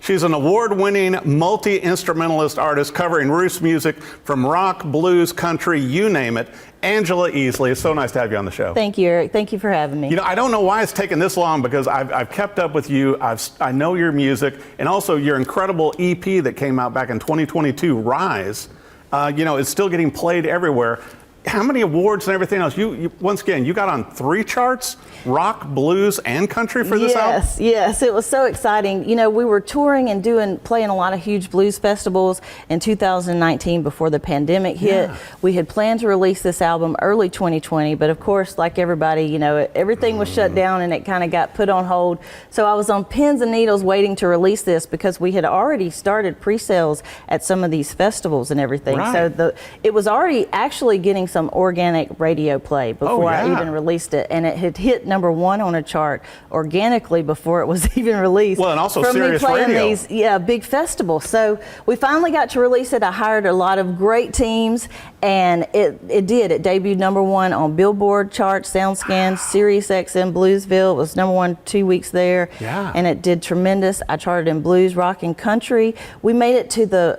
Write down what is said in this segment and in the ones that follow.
She's an award-winning multi-instrumentalist artist covering roots music from rock, blues, country, you name it. Angela Easley, it's so nice to have you on the show. Thank you, Eric. Thank you for having me. You know, I don't know why it's taken this long because I've kept up with you. I know your music and also your incredible EP that came out back in 2022, Rise. You know, it's still getting played everywhere. How many awards and everything else? You once again, you got on 3 charts, rock, blues, and country for this album? Yes, it was so exciting. You know, we were touring and playing a lot of huge blues festivals in 2019 before the pandemic hit. Yeah. We had planned to release this album early 2020, but of course, like everybody, you know, everything was shut down and it kind of got put on hold. So I was on pins and needles waiting to release this because we had already started pre-sales at some of these festivals and everything. Right. So it was already actually getting some organic radio play before I even released it, and it had hit #1 on a chart organically before it was even released. Well, and also from Sirius me playing Radio. these big festivals. So we finally got to release it. I hired a lot of great teams, and it debuted #1 on Billboard charts, SoundScan, Sirius XM Bluesville. It was #1 2 weeks there, and it did tremendous. I charted in blues, rock, and country. We made it to the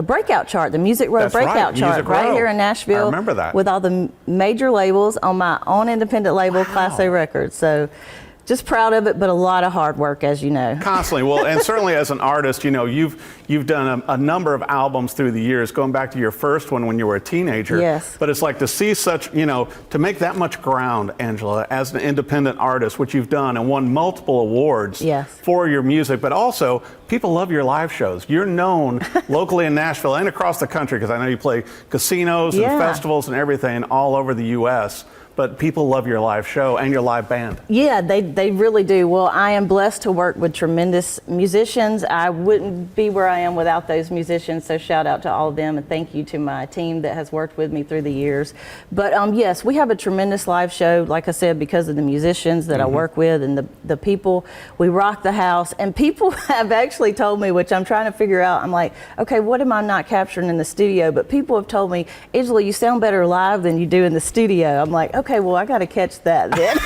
breakout chart, the Music Row breakout chart right here in Nashville. I remember that. With all the major labels on my own independent label, Class A Records. So just proud of it, but a lot of hard work, as you know. Constantly. Well, and certainly as an artist, you know, you've done a number of albums through the years, going back to your first one when you were a teenager. Yes. But it's like to see such, you know, to make that much ground, Angela, as an independent artist, which you've done and won multiple awards for your music, but also people love your live shows. You're known locally in Nashville and across the country, because I know you play casinos and festivals and everything all over the U.S., but people love your live show and your live band. Yeah, they really do. Well, I am blessed to work with tremendous musicians. I wouldn't be where I am without those musicians, so shout out to all of them, and thank you to my team that has worked with me through the years. But yes, we have a tremendous live show, like I said, because of the musicians that I work with and the people. We rock the house, and people have actually told me, which I'm trying to figure out, I'm like, okay, what am I not capturing in the studio? But people have told me, Easley, you sound better live than you do in the studio. I'm like, okay, well, I got to catch that then.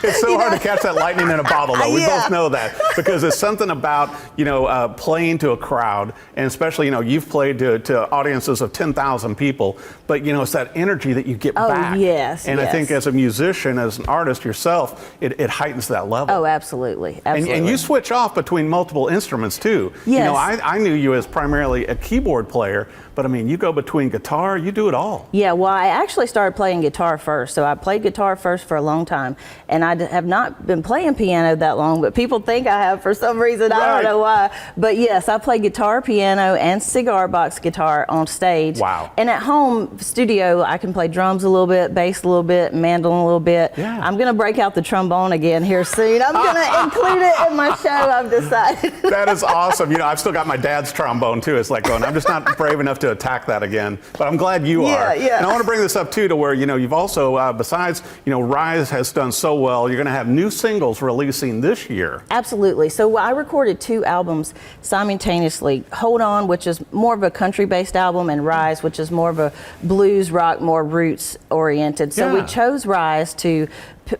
It's so hard to catch that lightning in a bottle, though. We both know that, because there's something about, you know, playing to a crowd, and especially, you know, you've played to audiences of 10,000 people, but, you know, it's that energy that you get back. And I think as a musician, as an artist yourself, it heightens that level. Oh, absolutely. And you switch off between multiple instruments, too. You know, I knew you as primarily a keyboard player, but I mean, you go between guitar, you do it all. Yeah, well, I actually started playing guitar first. So I played guitar first for a long time, and I have not been playing piano that long, but people think I have for some reason. I don't know why. But yes, I play guitar, piano, and cigar box guitar on stage. Wow. And at home studio, I can play drums a little bit, bass a little bit, mandolin a little bit. Yeah. I'm going to break out the trombone again here soon. I'm going to include it in my show, I've decided. That is awesome. You know, I've still got my dad's trombone, too. It's like going, I'm just not brave enough to attack that again, but I'm glad you are. And I want to bring this up too, to where, you know, you've also, besides, you know, Rise has done so well, you're going to have new singles releasing this year. Absolutely. So I recorded 2 albums simultaneously. Hold On, which is more of a country-based album, and Rise, which is more of a blues rock, more roots-oriented. So we chose Rise to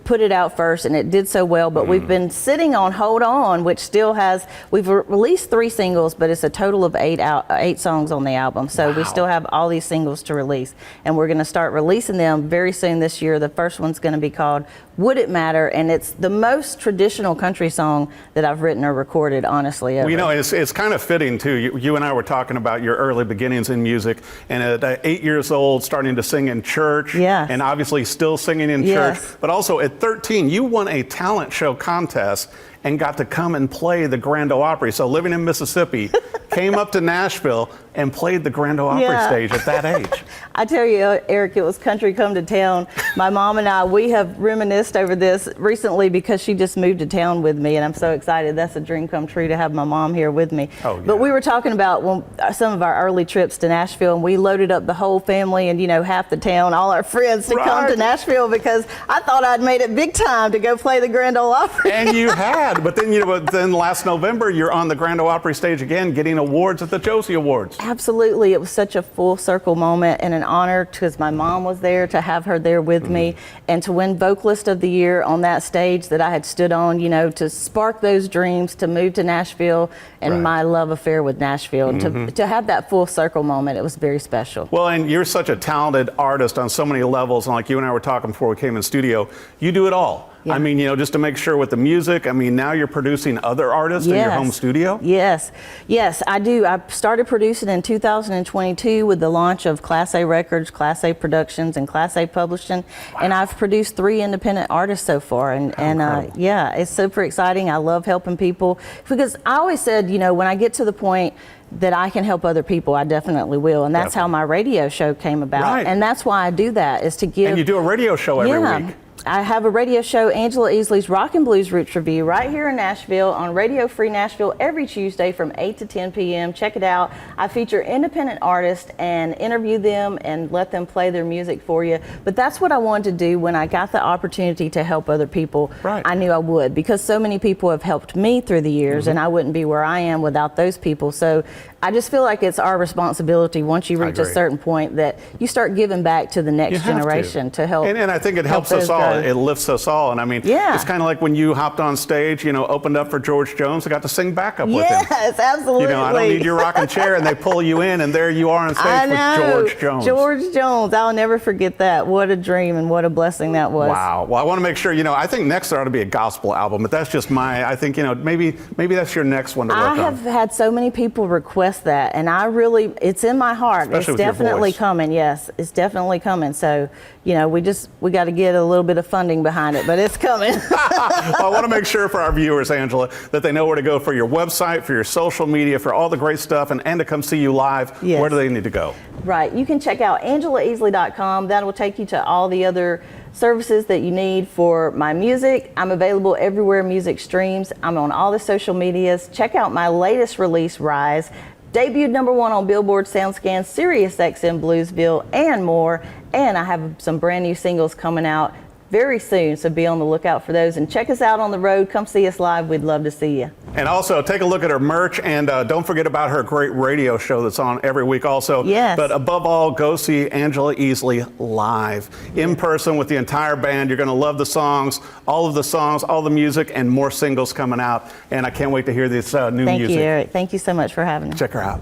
put it out first, and it did so well, but we've been sitting on Hold On, which still has, we've released 3 singles, but it's a total of 8 songs on the album. So we still have all these singles to release, and we're going to start releasing them very soon this year. The first one's going to be called Would It Matter, and it's the most traditional country song that I've written or recorded, honestly, ever. Well, you know, it's kind of fitting too. You and I were talking about your early beginnings in music, and at 8 years old, starting to sing in church, and obviously still singing in church, but also at 13, you won a talent show contest and got to come and play the Grand Ole Opry. So living in Mississippi, came up to Nashville and played the Grand Ole Opry stage at that age. I tell you, Eric, it was country come to town. My mom and I, we have reminisced over this recently because she just moved to town with me, and I'm so excited. That's a dream come true to have my mom here with me. But we were talking about some of our early trips to Nashville, and we loaded up the whole family and, you know, half the town, all our friends to come to Nashville, because I thought I'd made it big time to go play the Grand Ole Opry. And you had, but then then last November you're on the Grand Ole Opry stage again, getting awards at the Josie Awards. Absolutely, it was such a full circle moment and an honor because my mom was there, to have her there with me, and to win Vocalist of the Year on that stage that I had stood on. To spark those dreams, to move to Nashville, and my love affair with Nashville. To have that full circle moment, it was very special. Well, and you're such a talented artist on so many levels, and like you and I were talking before we came in studio, you do it all. Yeah. I mean, just to make sure with the music, I mean, now you're producing other artists in your home studio? Yes, I do. I started producing in 2022 with the launch of Class A Records, Class A Productions, and Class A Publishing, and I've produced 3 independent artists so far, and yeah, it's super exciting. I love helping people, because I always said, when I get to the point that I can help other people, I definitely will. And that's how my radio show came about. Right. And that's why I do that, is to give. And you do a radio show every week. I have a radio show, Angela Easley's Rock and Blues Roots Review, right here in Nashville on Radio Free Nashville every Tuesday from 8 to 10 p.m. Check it out. I feature independent artists and interview them and let them play their music for you. But that's what I wanted to do when I got the opportunity to help other people. Right. I knew I would, because so many people have helped me through the years, and I wouldn't be where I am without those people. So I just feel like it's our responsibility, once you reach a certain point, that you start giving back to the next generation to help. And I think it helps us all. It lifts us all. And I mean, it's kind of like when you hopped on stage, opened up for George Jones, I got to sing backup with him. Yes, absolutely. I don't need your rocking chair, and they pull you in, and there you are on stage with George Jones. George Jones. I'll never forget that. What a dream and what a blessing that was. Wow. Well, I want to make sure, I think next there ought to be a gospel album, but that's just I think, maybe that's your next one to work on. I have had so many people request that, and it's in my heart. Especially it's definitely coming. Yes, it's definitely coming. So, we got to get a little bit of funding behind it, but it's coming. Well, I want to make sure for our viewers, Angela, that they know where to go for your website, for your social media, for all the great stuff, and to come see you live. Yes. Where do they need to go? Right. You can check out AngelaEasley.com. That will take you to all the other services that you need for my music. I'm available everywhere music streams. I'm on all the social medias. Check out my latest release, Rise. Debuted #1 on Billboard SoundScan, SiriusXM Bluesville, and more. And I have some brand new singles coming out very soon, so be on the lookout for those. And check us out on the road. Come see us live. We'd love to see you. And also, take a look at her merch, and don't forget about her great radio show that's on every week also. Yes. But above all, go see Angela Easley live, in person with the entire band. You're going to love the songs, all the music, and more singles coming out. And I can't wait to hear this new music. Thank you, Eric. Thank you so much for having me. Check her out.